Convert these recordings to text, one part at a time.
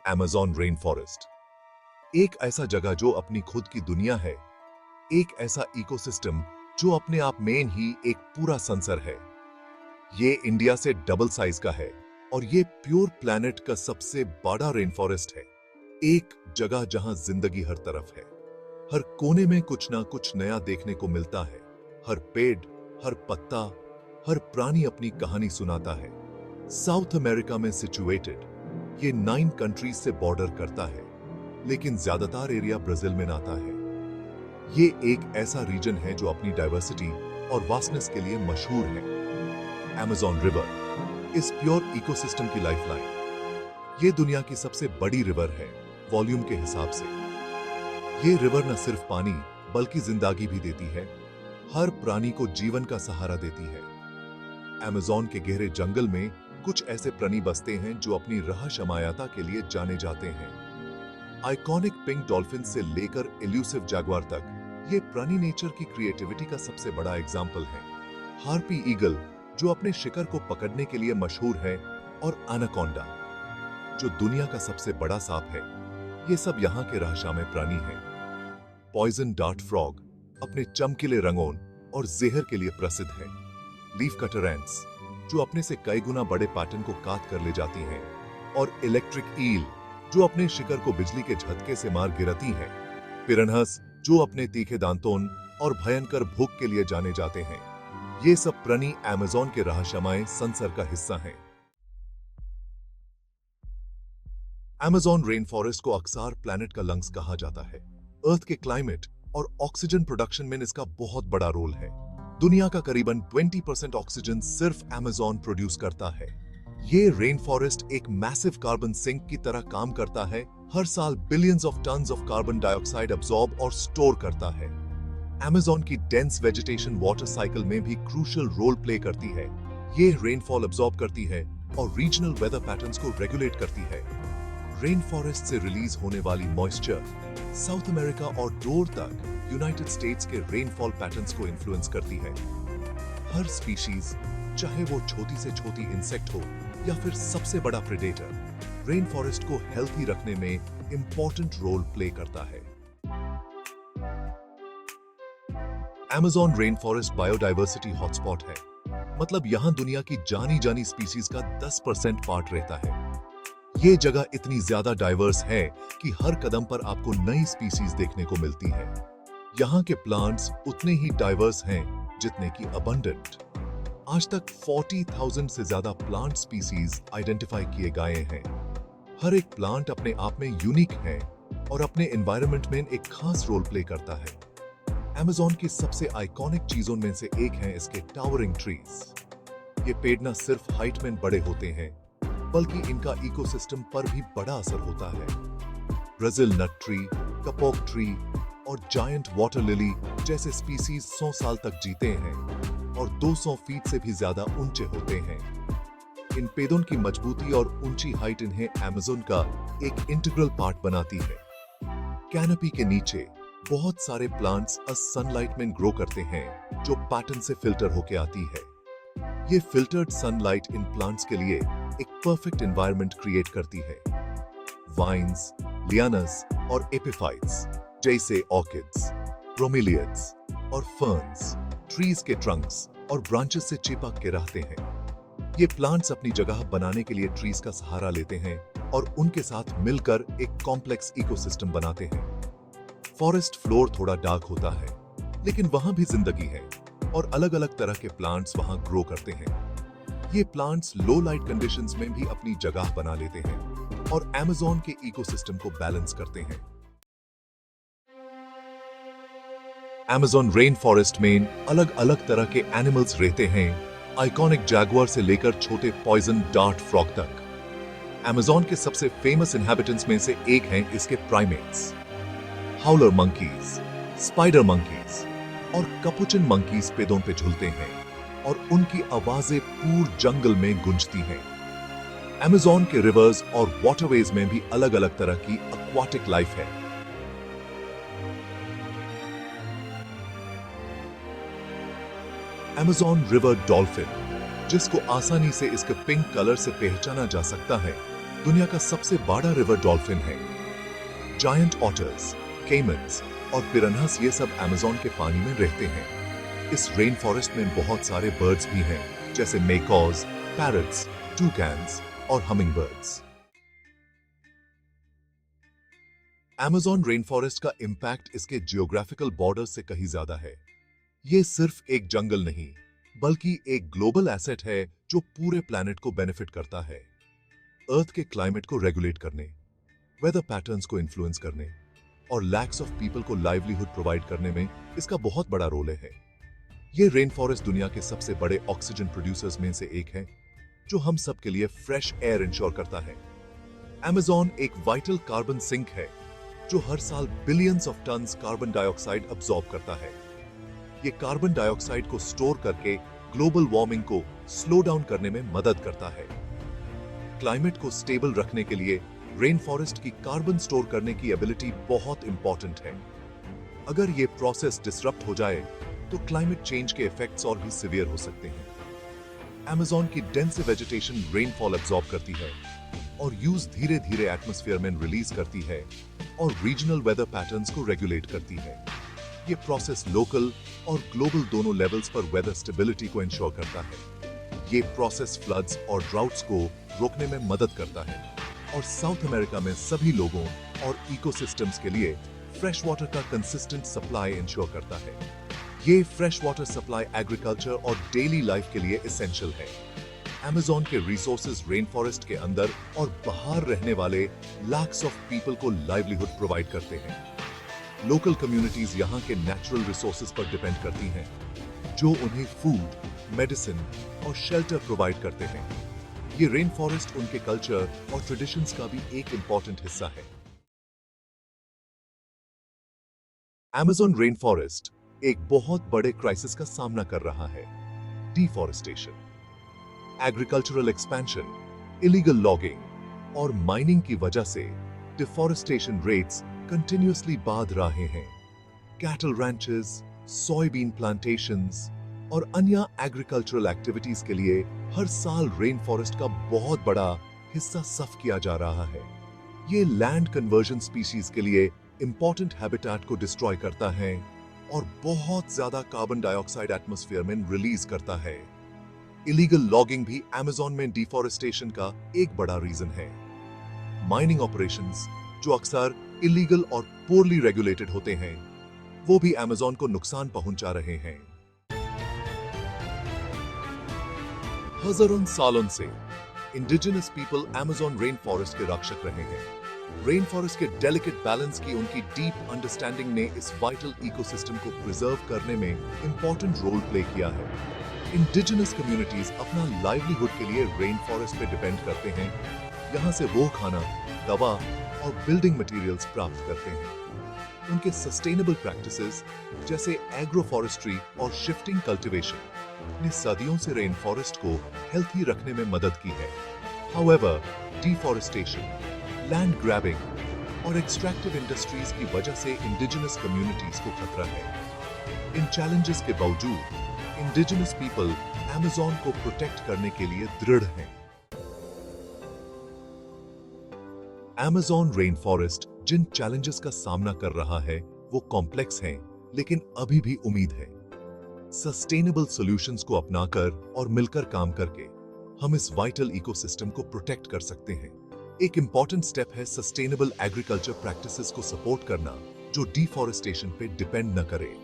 Amazon rain forest. एक ऐसा जगह जो अपनी खुद की दुनिया है, एक ऐसा इकोसिस्टम जो अपने आप में ही एक पूरा संसार है। ये इंडिया से डबल साइज का है और ये प्योर प्लैनेट का सबसे बड़ा रेन फॉरेस्ट है। एक जगह जहां जिंदगी हर तरफ है, हर कोने में कुछ ना कुछ नया देखने को मिलता है। हर पेड़, हर पत्ता, हर प्राणी अपनी कहानी सुनाता है। साउथ अमेरिका में सिचुएटेड, ये 9 कंट्रीज से बॉर्डर करता है, लेकिन ज्यादातर एरिया ब्राजील में नाता है। ये एक ऐसा रीजन है जो अपनी डाइवर्सिटी और वास्टनेस के लिए मशहूर है। अमेज़न रिवर इस प्योर इकोसिस्टम की लाइफलाइन। ये दुनिया की सबसे बड़ी रिवर है वॉल्यूम के हिसाब से। ये रिवर न सिर्फ पानी बल्कि जिंदगी भी देती है, हर प्राणी को जीवन का सहारा देती है। अमेज़न के गहरे जंगल में कुछ ऐसे प्राणी बसते हैं जो अपनी रहस्यमयता के लिए जाने जाते हैं। आइकॉनिक पिंक डॉल्फिन से लेकर एल्यूसिव जैगुआर तक, ये प्राणी नेचर की क्रिएटिविटी का सबसे बड़ा एग्जाम्पल है। हार्पी ईगल जो अपने शिकार को पकड़ने के लिए मशहूर है, और एनाकोंडा जो दुनिया का सबसे बड़ा सांप है, ये सब यहाँ के रहस्यमय प्राणी हैं। पॉइजन डार्ट फ्रॉग अपने चमकीले रंगों और जहर के लिए प्रसिद्ध है। लीफ कटर एंट्स जो अपने से कई गुना बड़े पैटर्न को काट कर ले जाती हैं, और इलेक्ट्रिक ईल जो अपने शिकार को बिजली के झटके से मार गिराती हैं। पिरान्हास जो अपने तीखे दांतों और भयंकर भूख के लिए जाने जाते हैं। ये सब प्राणी अमेज़न के रहस्यमय संसार का हिस्सा हैं। अमेज़न रेन फॉरेस्ट को अक्सर प्लैनेट का लंग्स कहा जाता है। अर्थ के क्लाइमेट और ऑक्सीजन प्रोडक्शन में इसका बहुत बड़ा रोल है। दुनिया का करीबन 20% ऑक्सीजन सिर्फ अमेज़न प्रोड्यूस करता है। ये रेन फॉरेस्ट एक मैसिव कार्बन सिंक की तरह काम करता है, हर साल billions of tons of carbon dioxide absorb और स्टोर करता है। अमेज़न की डेंस वेजिटेशन वाटर साइकिल में भी क्रूशियल रोल प्ले करती है। ये रेनफॉल अब्सॉर्ब करती है और रीजनल वेदर पैटर्न्स को रेगुलेट करती है। रेन फॉरेस्ट से रिलीज होने वाली मॉइस्चर साउथ अमेरिका और दूर तक यूनाइटेड स्टेट्स के रेनफॉल पैटर्न्स को इन्फ्लुएंस करती है। हर स्पीशीज, चाहे वो छोटी से छोटी इंसेक्ट हो या फिर सबसे बड़ा प्रेडेटर, रेन फॉरेस्ट को हेल्थी रखने में इंपॉर्टेंट रोल प्ले करता है। Amazon rain forest biodiversity hotspot है, मतलब यहां दुनिया की जानी जानी स्पीशीज का 10% पार्ट रहता है। ये जगह इतनी ज्यादा डाइवर्स है कि हर कदम पर आपको नई स्पीशीज देखने को मिलती है। यहाँ के प्लांट्स उतने ही डाइवर्स हैं जितने की अबंडेंट। आज तक 40,000 से ज्यादा प्लांट स्पीशीज आइडेंटिफाई किए गए हैं। हर एक प्लांट अपने आप में यूनिक है और अपने एनवायरनमेंट में एक खास रोल प्ले करता है। अमेज़न की सबसे आइकॉनिक चीजों में से एक है इसके टावरिंग ट्रीज। ये पेड़ न सिर्फ हाइट में बड़े होते हैं, बल्कि इनका इकोसिस्टम पर भी बड़ा असर होता है। Brazil nut tree, kapok tree और जायंट वाटर लिली जैसे स्पीसीज 100 साल तक जीते हैं और 200 फीट से भी ज्यादा ऊंचे होते हैं। इन पेड़ों की मजबूती और ऊंची हाइट इन्हें अमेज़न का एक इंटीग्रल पार्ट बनाती है। कैनोपी के नीचे बहुत सारे प्लांट्स सनलाइट में ग्रो करते हैं, जो पैटर्न से फिल्टर होके आती है। ये फिल्टर्ड सनलाइट इन प्लांट्स के लिए एक परफेक्ट एनवायरनमेंट क्रिएट करती है। वाइन्स, लियानस और एपिफाइट्स जैसे ऑर्किड्स, ब्रोमेलियड्स और फर्न्स ट्रीज के ट्रंक्स और ब्रांचेस से चिपक के रहते हैं। ये प्लांट्स अपनी जगह बनाने के लिए ट्रीज का सहारा लेते हैं और उनके साथ मिलकर एक कॉम्प्लेक्स इकोसिस्टम बनाते हैं। फॉरेस्ट फ्लोर थोड़ा डार्क होता है, लेकिन वहां भी जिंदगी है और अलग-अलग तरह के प्लांट्स वहां ग्रो करते हैं। ये प्लांट्स लो लाइट कंडीशंस में भी अपनी जगह बना लेते हैं और अमेज़न के इकोसिस्टम को बैलेंस करते हैं। अमेज़न रेन फॉरेस्ट में अलग-अलग तरह के एनिमल्स रहते हैं, आइकॉनिक जैगुआर से लेकर छोटे पॉइजन डार्ट फ्रॉग तक। अमेज़न के सबसे फेमस इनहैबिटेंट्स में से एक हैं इसके primates. Howler monkeys, spider monkeys और कपुचिन मंकीज पेड़ों पे झूलते हैं और उनकी आवाजें पूरे जंगल में गूंजती हैं। अमेज़न के रिवर्स और वाटरवेज में भी अलग-अलग तरह की एक्वाटिक लाइफ है। अमेज़न रिवर डॉल्फिन, जिसको आसानी से इसके पिंक कलर से पहचाना जा सकता है, दुनिया का सबसे बड़ा रिवर डॉल्फिन है। जायंट ऑटर्स, केमन्स और पिरान्हास ये सब अमेज़न के पानी में रहते हैं। इस रेन फॉरेस्ट में बहुत सारे बर्ड्स भी हैं, जैसे मेकॉज, पैरट्स, टूकैन्स और humming birds. Amazon rain forest का इंपैक्ट इसके जियोग्राफिकल बॉर्डर से कहीं ज्यादा है। ये सिर्फ एक जंगल नहीं, बल्कि एक ग्लोबल एसेट है जो पूरे प्लैनेट को बेनिफिट करता है। अर्थ के क्लाइमेट को रेगुलेट करने, वेदर पैटर्न्स को इन्फ्लुएंस करने और लैक्स ऑफ पीपल को लाइवलीहुड प्रोवाइड करने में इसका बहुत बड़ा रोल है। ये रेन फॉरेस्ट दुनिया के सबसे बड़े ऑक्सीजन प्रोड्यूसर्स में से एक है, जो हम सब के लिए फ्रेश एयर इंश्योर करता है। अमेज़न एक वाइटल कार्बन सिंक है, जो हर साल billions of tons carbon dioxide absorb करता है। ये कार्बन डाइऑक्साइड को स्टोर करके ग्लोबल वार्मिंग को स्लो डाउन करने में मदद करता है। क्लाइमेट को स्टेबल रखने के लिए रेन फॉरेस्ट की कार्बन स्टोर करने की एबिलिटी बहुत इंपॉर्टेंट है। अगर ये प्रोसेस डिसरप्ट हो जाए तो क्लाइमेट चेंज के इफेक्ट्स और भी सिवियर हो सकते हैं। अमेज़न की डेंस वेजिटेशन रेनफॉल एब्सॉर्ब करती है और यूज धीरे धीरे एटमॉस्फेयर में रिलीज करती है और रीजनल वेदर पैटर्न्स को रेगुलेट करती है। ये प्रोसेस लोकल और ग्लोबल दोनों लेवल्स पर वेदर स्टेबिलिटी को इंश्योर करता है। ये प्रोसेस फ्लड्स और ड्राउट्स को रोकने में मदद करता है और साउथ अमेरिका में सभी लोगों और इकोसिस्टम्स के लिए फ्रेश वाटर का कंसिस्टेंट सप्लाई इंश्योर करता है। ये फ्रेश वाटर सप्लाई एग्रीकल्चर और डेली लाइफ के लिए एसेंशियल है। अमेज़न के रिसोर्सेज रेन फॉरेस्ट के अंदर और बाहर रहने वाले लाख्स ऑफ पीपल को लाइवलीहुड प्रोवाइड करते हैं। लोकल कम्युनिटीज यहाँ के नेचुरल रिसोर्सेज पर डिपेंड करती हैं, जो उन्हें फूड, मेडिसिन और शेल्टर प्रोवाइड करते हैं। ये रेन फॉरेस्ट उनके कल्चर और ट्रेडिशंस का भी एक इंपॉर्टेंट हिस्सा है। अमेज़न रेन फॉरेस्ट एक बहुत बड़े क्राइसिस का सामना कर रहा है, deforestation. Agricultural expansion, illegal logging और माइनिंग की वजह से डिफॉरेस्टेशन रेट्स कंटिन्यूअसली बढ़ रहे हैं। कैटल रैंचेस, सोयाबीन प्लांटेशंस और अन्य एग्रीकल्चरल एक्टिविटीज के लिए हर साल रेन फॉरेस्ट का बहुत बड़ा हिस्सा सफ किया जा रहा है। ये लैंड कन्वर्जन स्पीशीज के लिए इंपॉर्टेंट हैबिटेट को डिस्ट्रॉय करता है और बहुत ज्यादा कार्बन डाइऑक्साइड एटमॉस्फेयर में रिलीज करता है। इलीगल लॉगिंग भी अमेज़न में डिफॉरेस्टेशन का एक बड़ा रीजन है। माइनिंग ऑपरेशंस, जो अक्सर इलीगल और पोरली रेगुलेटेड होते हैं, वो भी अमेज़न को नुकसान पहुंचा रहे हैं। हजारों सालों से indigenous people Amazon rain forest के रक्षक रहे हैं। रेन फॉरेस्ट के डेलिकेट बैलेंस की उनकी डीप अंडरस्टैंडिंग ने इस वाइटल इकोसिस्टम को प्रिजर्व करने में इंपॉर्टेंट रोल प्ले किया है। इंडिजिनस कम्युनिटीज अपना लाइवलीहुड के लिए रेन फॉरेस्ट पे डिपेंड करते हैं। यहाँ से वो खाना, दवा और बिल्डिंग मटेरियल्स प्राप्त करते हैं। उनके सस्टेनेबल प्रैक्टिसेस जैसे एग्रो फॉरेस्ट्री और शिफ्टिंग कल्टीवेशन ने सदियों से रेन फॉरेस्ट को हेल्थी रखने में मदद की है। हाउएवर, डिफॉरेस्टेशन, लैंड ग्रैबिंग और एक्सट्रैक्टिव इंडस्ट्रीज की वजह से इंडिजिनस कम्युनिटीज को खतरा है। इन चैलेंजेस के बावजूद इंडिजिनस पीपल अमेज़न को प्रोटेक्ट करने के लिए दृढ़ हैं। अमेज़न रेन फॉरेस्ट जिन चैलेंजेस का सामना कर रहा है वो कॉम्प्लेक्स हैं, लेकिन अभी भी उम्मीद है। सस्टेनेबल सॉल्यूशंस को अपनाकर और मिलकर काम करके हम इस वाइटल इकोसिस्टम को प्रोटेक्ट कर सकते हैं। एक इंपॉर्टेंट स्टेप है सस्टेनेबल एग्रीकल्चर प्रैक्टिसेस को सपोर्ट करना, जो डिफॉरेस्टेशन पे डिपेंड न करे।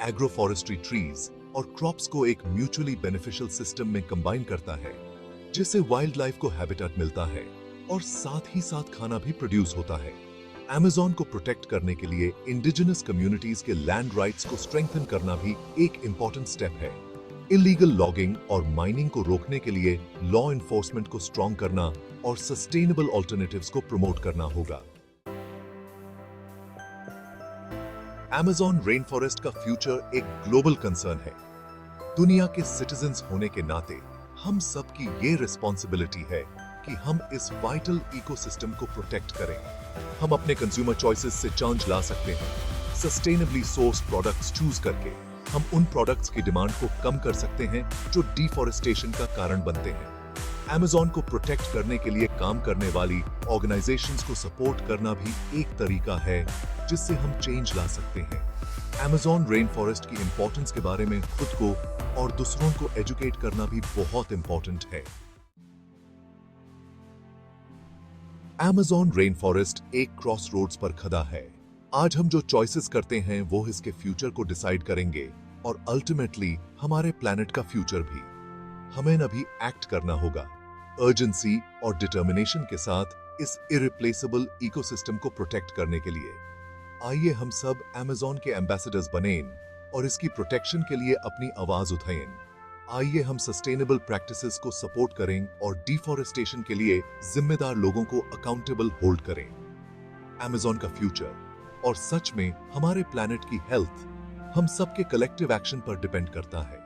एग्रो फॉरेस्ट्री ट्रीज और क्रॉप्स को एक म्यूचुअली बेनिफिशियल सिस्टम में कंबाइन करता है, जिससे वाइल्ड लाइफ को हैबिटेट मिलता है और साथ ही साथ खाना भी प्रोड्यूस होता है। अमेज़न को प्रोटेक्ट करने के लिए इंडिजिनस कम्युनिटीज के लैंड राइट्स को स्ट्रेंथन करना भी एक इंपॉर्टेंट स्टेप है। इलीगल लॉगिंग और माइनिंग को रोकने के लिए लॉ एनफोर्समेंट को स्ट्रॉन्ग करना और सस्टेनेबल ऑल्टरनेटिव्स को प्रमोट करना होगा। अमेज़न रेन फॉरेस्ट का फ्यूचर एक ग्लोबल कंसर्न है। दुनिया के सिटीजन्स होने के नाते हम सबकी ये रिस्पॉन्सिबिलिटी है कि हम इस वाइटल इकोसिस्टम को प्रोटेक्ट करें। हम अपने कंज्यूमर चॉइसेस से चेंज ला सकते हैं। सस्टेनेबली सोर्स प्रोडक्ट्स चूज करके हम उन प्रोडक्ट्स की डिमांड को कम कर सकते हैं जो डिफॉरेस्टेशन का कारण बनते हैं। Amazon को प्रोटेक्ट करने के लिए काम करने वाली ऑर्गेनाइजेशंस को सपोर्ट करना भी एक तरीका है जिससे हम चेंज ला सकते हैं। Amazon रेन फॉरेस्ट की इंपॉर्टेंस के बारे में खुद को और दूसरों को एजुकेट करना भी बहुत इंपॉर्टेंट है। Amazon रेन फॉरेस्ट एक क्रॉस रोड्स पर खड़ा है। आज हम जो चॉइसेस करते हैं वो इसके फ्यूचर को डिसाइड करेंगे और अल्टीमेटली हमारे प्लैनेट का फ्यूचर भी। हमें अभी एक्ट करना होगा अर्जेंसी और डिटर्मिनेशन के साथ इस इरिप्लेसेबल इकोसिस्टम को प्रोटेक्ट करने के लिए। आइए हम सब Amazon के एम्बेसडर्स बनें और इसकी प्रोटेक्शन के लिए अपनी आवाज उठाएं। आइए हम सस्टेनेबल प्रैक्टिसेस को सपोर्ट करें और डिफॉरेस्टेशन के लिए जिम्मेदार लोगों को अकाउंटेबल होल्ड करें। Amazon का फ्यूचर और सच में हमारे प्लैनेट की हेल्थ हम सबके कलेक्टिव एक्शन पर डिपेंड करता है।